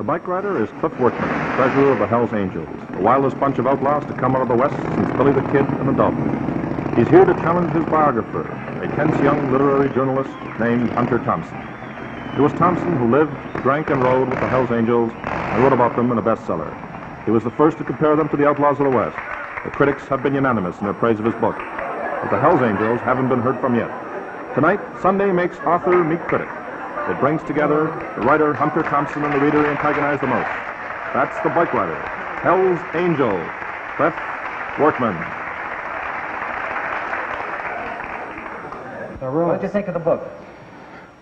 The bike rider is Cliff Workman, treasurer of the HELLS Angels, the wildest bunch of outlaws to come out of the West since Billy the Kid and the Dove. He's here to challenge his biographer, a tense young literary journalist named Hunter Thompson. It was Thompson who lived, drank, and rode with the HELLS Angels and wrote about them in a bestseller. He was the first to compare them to the outlaws of the West. The critics have been unanimous in their praise of his book, but the HELLS Angels haven't been heard from yet. Tonight, Sunday makes author meet critic. It brings together the writer Hunter Thompson and the reader he antagonized the most. That's the bike rider, HELLS Angel, Cliff Workman. What did you think of the book?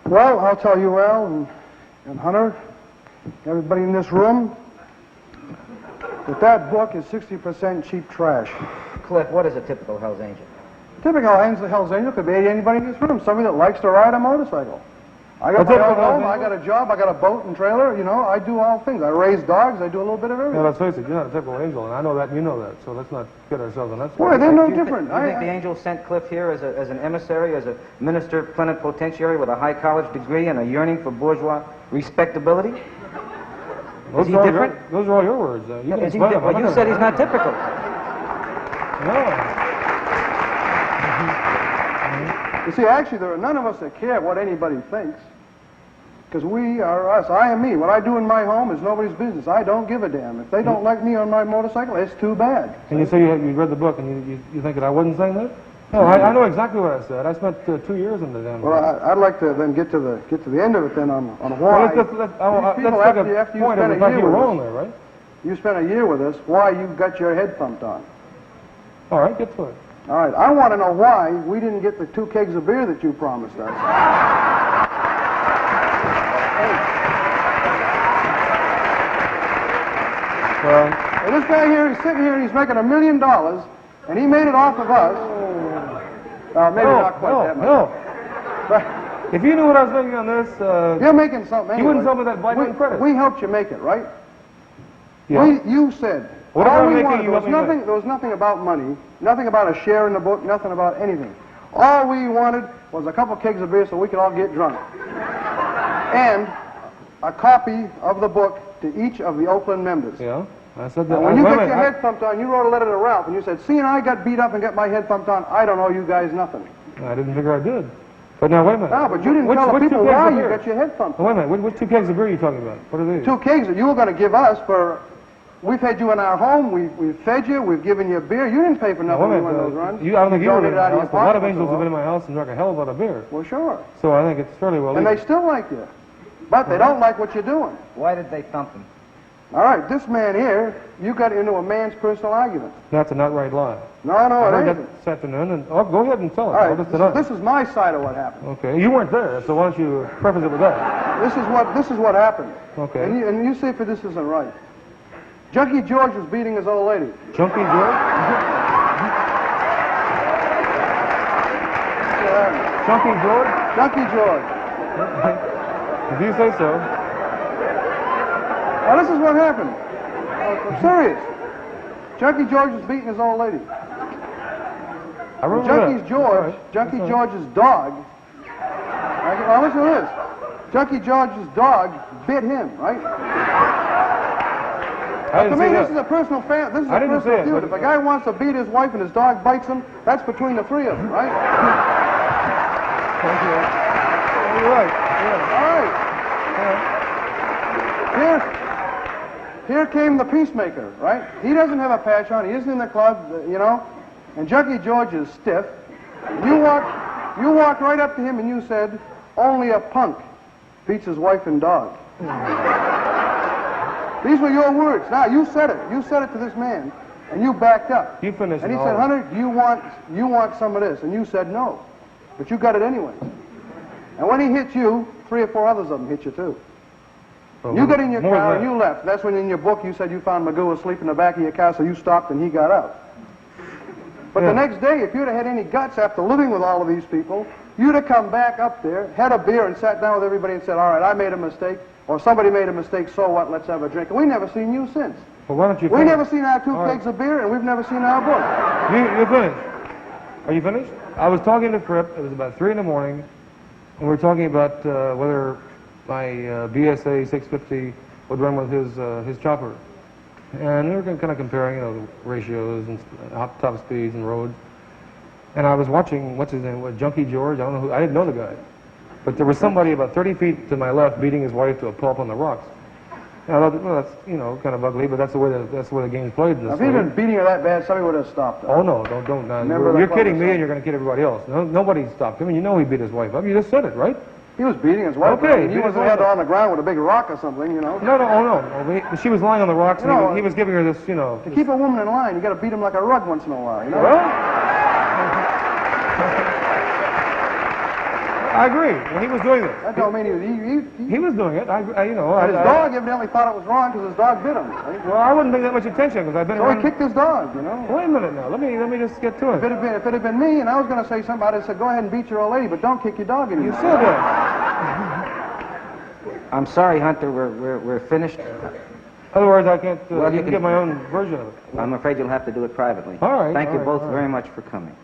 Well, I'll tell you, Al and Hunter, everybody in this room, that book is 60% cheap trash. Cliff, what is a typical HELLS Angel? Typical HELLS Angel could be anybody in this room, somebody that likes to ride a motorcycle. I got my own home, I got a job, I got a boat and trailer, you know, I do all things. I raise dogs, I do a little bit of everything. Yeah, let's face it, you're not a typical angel, and I know that and you know that, so let's not kid ourselves on that. Boy, they're no different. You think the angel sent Cliff here as an emissary, as a minister plenipotentiary with a high college degree and a yearning for bourgeois respectability? Is he different? Those are all your words. You Is he well, you said he's not typical. No. You see, actually, there are none of us that care what anybody thinks. Because we are us. I am me. What I do in my home is nobody's business. I don't give a damn. If they don't like me on my motorcycle, it's too bad. And you say you read the book and you think that I wasn't saying that? No, I know exactly what I said. I spent 2 years in the damn. Well, I'd like to then get to the end of it then on why. Well, let's take a point of the fact you were wrong there, right? You spent a year with us. Why you got your head thumped on? All right, get to it. All right, I want to know why we didn't get the 2 kegs of beer that you promised us. Well, this guy here, he's sitting here and he's making $1 million, and he made it off of us. Maybe not quite that much. No. But if you knew what I was making on this, you're making something anyway. You wouldn't tell me that blatant credit. We helped you make it, right? Yeah. You said. What all about we making wanted, there was nothing about money, nothing about a share in the book, nothing about anything. All we wanted was a couple kegs of beer so we could all get drunk. And a copy of the book to each of the Oakland members. Yeah, I said that. And when you got your head thumped on, you wrote a letter to Ralph, and you said, see, and I got beat up and got my head thumped on. I don't owe you guys nothing. I didn't figure I did. But now, wait a minute. No, but you didn't tell the people why you got your head thumped on. Wait a minute. Which 2 kegs of beer are you talking about? What are these? 2 kegs that you were going to give us for... We've had you in our home, we've fed you, we've given you beer. You didn't pay for nothing when those runs. I don't think you were in my house. A lot of angels have been in my my house and drunk a hell of a lot of beer. Well, sure. So I think it's fairly well And they still like you. But they don't like what you're doing. Why did they thump him? All right, this man here, you got into a man's personal argument. That's a not right lie. No, it ain't. This afternoon, and go ahead and tell it. All right, this is my side of what happened. Okay, you weren't there, so why don't you preface it with that? This is what happened. Okay. And you see if this isn't right. Junkie George was beating his old lady. Junkie George? Junkie George? Junkie George. If you say so. Now this is what happened. I'm serious. Junkie George was beating his old lady. I remember Junkie George's dog. Now listen to this. Junkie George's dog bit him, right? To me, this is a personal feud. If a guy wants to beat his wife and his dog bites him, that's between the 3 of them, right? Thank you. You're right. Yeah. All right. Here came the peacemaker, right? He doesn't have a patch on. He isn't in the club, you know. And Junkie George is stiff. You walked right up to him and you said, only a punk beats his wife and dog. These were your words. Now, you said it. You said it to this man, and you backed up. You finished. And he said, Hunter, you want some of this? And you said no. But you got it anyway. And when he hit you, 3 or 4 others of them hit you too. Well, you got in your car and you left. That's when in your book you said you found Magoo asleep in the back of your car, so you stopped and he got out. But the next day, if you'd have had any guts after living with all of these people, you'd have come back up there, had a beer, and sat down with everybody and said, all right, I made a mistake. Or somebody made a mistake, so what, let's have a drink. And we've never seen you since. Well, why don't you We've never seen our 2 kegs of beer, and we've never seen our book. You're finished. Are you finished? I was talking to Fripp. It was about 3 in the morning, and we were talking about whether my BSA 650 would run with his chopper. And we were kind of comparing, you know, the ratios and top speeds and roads. And I was watching, what's his name, Junkie George? I don't know who, I didn't know the guy. But there was somebody about 30 feet to my left beating his wife to a pulp on the rocks. And I thought, well, that's, you know, kind of ugly, but that's the way the game's played in this. If he'd been beating her that bad, somebody would have stopped her. Oh no, don't. You're kidding me, and you're going to kid everybody else. No, nobody stopped him, and you know he beat his wife up. You just said it, right? He was beating his wife. Okay, he wasn't had her on the ground with a big rock or something, you know. No. She was lying on the rocks, and he was giving her this, you know. To keep a woman in line, you got to beat him like a rug once in a while, you know. Well, I agree. When he was doing this. That don't mean he was doing it. His dog evidently thought it was wrong because his dog bit him. Right? Well, I wouldn't pay that much attention because I've been. So he kicked his dog, you know. Wait a minute now. Let me just get to it. If it had been me and I was going to say something, I'd have said, go ahead and beat your old lady, but don't kick your dog anymore. You said that. I'm sorry, Hunter. We're finished. Otherwise, I can't. Well, you can get my own version of it. I'm afraid you'll have to do it privately. All right. Thank you both very much for coming.